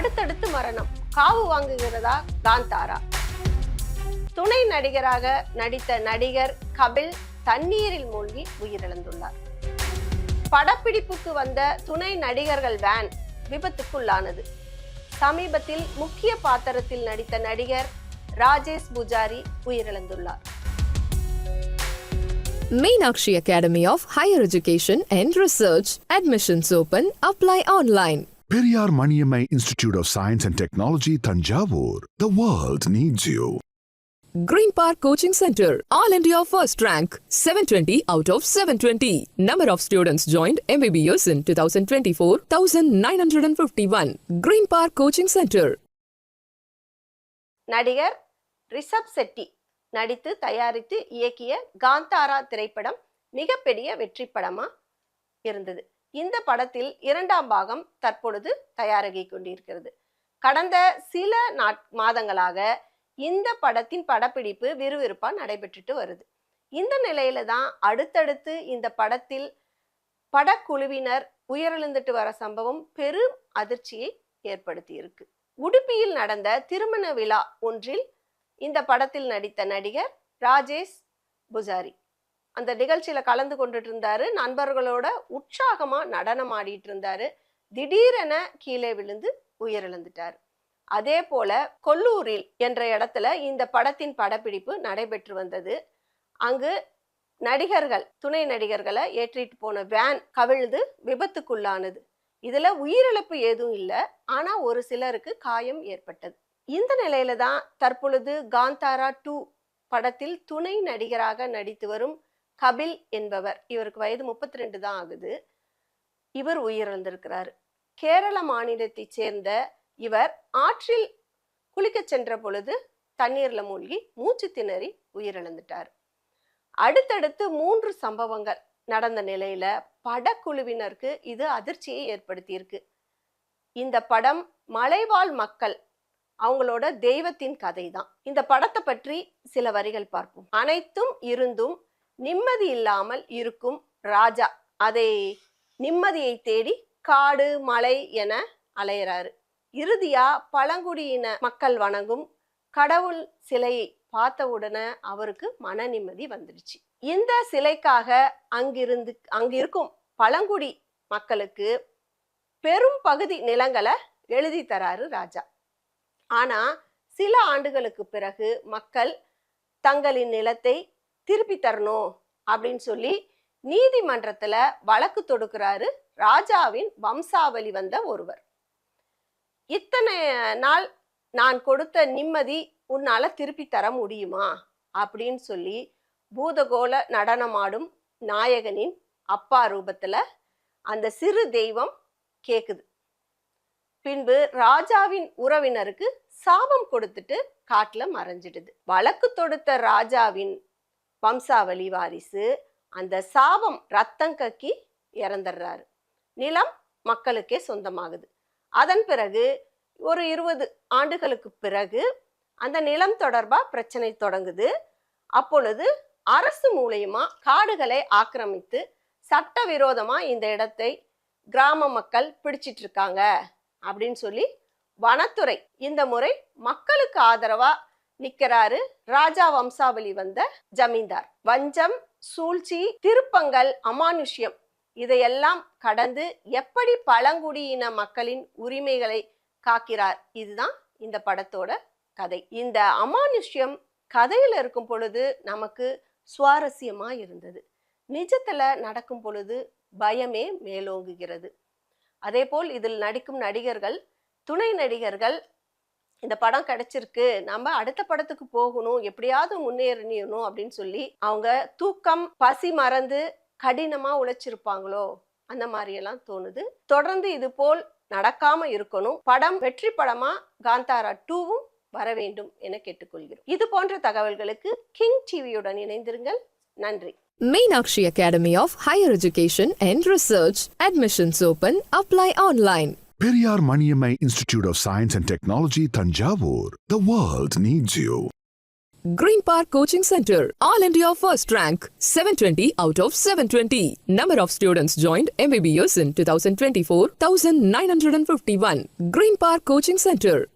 அடுத்தடுத்து மரணம். காவு வாங்குகிறதா காந்தாரா? துணை நடிகராக நடித்த நடிகர் கபில் தண்ணீரில் மூழ்கி உயிரிழந்துள்ளார். படப்பிடிப்புக்கு வந்த துணை நடிகர்கள் வேன் விபத்துக்குள்ளானது. சமீபத்தில் முக்கிய பாத்திரத்தில் நடித்த நடிகர் ராஜேஷ் புஜாரி உயிரிழந்துள்ளார். Meenakshi Academy of Higher Education and Research. Admissions open. Apply online. Periyar Maniammai Institute of Science and Technology, Tanjavur. The world needs you. Green Park Coaching Center. All India first rank. 720 out of 720. Number of students joined MBBS in 2024, 1951. Green Park Coaching Center. நடிகர் ரிஷப் செட்டி நடித்து தயாரித்து இயக்கிய காந்தாரா திரைப்படம் மிகப்பெரிய வெற்றி படமா இருந்தது. இந்த படத்தில் 2ஆம் பாகம் தற்பொழுது தயாராகி கொண்டிருக்கிறது. கடந்த சில மாதங்களாக இந்த படத்தின் படப்பிடிப்பு விறுவிறுப்பா நடைபெற்றுட்டு வருது. இந்த நிலையில தான் அடுத்தடுத்து இந்த படத்தில் படக்குழுவினர் உயிரிழந்துட்டு வர சம்பவம் பெரும் அதிர்ச்சியை ஏற்படுத்தி இருக்கு. உடுப்பியில் நடந்த திருமண விழா ஒன்றில் இந்த படத்தில் நடித்த நடிகர் ராஜேஷ் புஜாரி அந்த நிகழ்ச்சியில கலந்து கொண்டுட்டு இருந்தாரு. நண்பர்களோட உற்சாகமா நடனம் ஆடிட்டு இருந்தாரு. திடீரென கீழே விழுந்து உயிரிழந்துட்டாரு. அதே போல கொல்லூரில் என்ற இடத்துல இந்த படத்தின் படப்பிடிப்பு நடைபெற்று வந்தது. அங்கு நடிகர்கள் துணை நடிகர்களை ஏற்றிட்டு போன வேன் கவிழ்ந்து விபத்துக்குள்ளானது. இதுல உயிரிழப்பு ஏதும் இல்லை, ஆனா ஒரு சிலருக்கு காயம் ஏற்பட்டது. இந்த நிலையில தான் தற்பொழுது காந்தாரா 2 படத்தில் துணை நடிகராக நடித்து வரும் கபில் என்பவர், இவருக்கு வயது 32 தான் ஆகுது, இவர் உயிரிழந்திருக்கிறாரு. கேரள மாநிலத்தை சேர்ந்த இவர் ஆற்றில் குளிக்க சென்ற பொழுது தண்ணீர்ல மூழ்கி மூச்சு திணறி உயிரிழந்துட்டார். அடுத்தடுத்து 3 சம்பவங்கள் நடந்த நிலையில படக்குழுவினருக்கு இது அதிர்ச்சியை ஏற்படுத்தியிருக்கு. இந்த படம் மலைவாழ் மக்கள் அவங்களோட தெய்வத்தின் கதை தான். இந்த படத்தை பற்றி சில வரிகள் பார்ப்போம். அனைத்தும் இருந்தும் நிம்மதி இல்லாமல் இருக்கும் ராஜா அதை நிம்மதியை தேடி காடு மலை என அலையிறாரு. இறுதியா பழங்குடியின மக்கள் வணங்கும் கடவுள் சிலையை பார்த்த உடனே அவருக்கு மன நிம்மதி வந்துடுச்சு. இந்த சிலைக்காக அங்கிருக்கும் பழங்குடி மக்களுக்கு பெரும் பகுதி நிலங்களை எழுதி தராரு ராஜா. ஆனா சில ஆண்டுகளுக்கு பிறகு மக்கள் தங்களின் நிலத்தை திருப்பி தரணும் அப்படின்னு சொல்லி நீதிமன்றத்துல வழக்கு தொடுக்கிறாரு ராஜாவின் வம்சாவளி வந்த ஒருவர். இத்தனை நாள் நான் கொடுத்த நிம்மதி உன்னால திருப்பி தர முடியுமா அப்படின்னு சொல்லி பூதகோள நடனமாடும் நாயகனின் அப்பா ரூபத்துல அந்த சிறு தெய்வம் கேக்குது. பின்பு ராஜாவின் உறவினருக்கு சாபம் கொடுத்துட்டு காட்டுல மறைஞ்சிடுது. வழக்கு தொடுத்த ராஜாவின் வம்சாவளி வாரிசு அந்த சாபம் ரத்தம் கக்கி இறந்துடுறாரு. நிலம் மக்களுக்கே சொந்தமாகுது. அதன் பிறகு ஒரு 20 ஆண்டுகளுக்கு பிறகு அந்த நிலம் தொடர்பா பிரச்சனை தொடங்குது. அப்பொழுது அரசு மூலமா காடுகளை ஆக்கிரமித்து சட்டவிரோதமா இந்த இடத்தை கிராம மக்கள் பிடிச்சிட்டு இருக்காங்க அப்படின்னு சொல்லி வனத்துறை இந்த முறை மக்களுக்கு ஆதரவா நிக்கிறாரு ராஜா வம்சாவளி வந்த ஜமீன்தார். வஞ்சம், சூழ்ச்சி, திருப்பங்கள், அமானுஷ்யம் இதையெல்லாம் கடந்து எப்படி பழங்குடியின மக்களின் உரிமைகளை காக்கிறார், இதுதான் இந்த படத்தோட கதை. இந்த அமானுஷ்யம் கதையில இருக்கும் பொழுது நமக்கு சுவாரஸ்யமா இருந்தது. நிஜத்துல நடக்கும் பொழுது பயமே மேலோங்குகிறது. அதே போல் இதில் நடிக்கும் நடிகர்கள் துணை நடிகர்கள் இந்த படம் கிடைச்சிருக்கு, நம்ம அடுத்த படத்துக்கு போகணும், எப்படியாவது முன்னேறணும் அப்படின்னு சொல்லி அவங்க தூக்கம் பசி மறந்து கடினமா உழைச்சிருப்பாங்களோ அந்த மாதிரி எல்லாம் தோணுது. தொடர்ந்து இது போல் நடக்காம இருக்கணும். படம் வெற்றி படமா காந்தாரா 2வும் வர வேண்டும் என கேட்டுக்கொள்கிறோம். இது போன்ற தகவல்களுக்கு கிங் டிவியுடன் இணைந்திருங்கள். நன்றி. Meenakshi Academy of Higher Education and Research. Admissions open. Apply online. Periyar Maniammai Institute of Science and Technology, Tanjavur. The world needs you. Green Park Coaching Center, All India First Rank, 720 out of 720. Number of students joined MBBS in 2024, 1951. Green Park Coaching Center.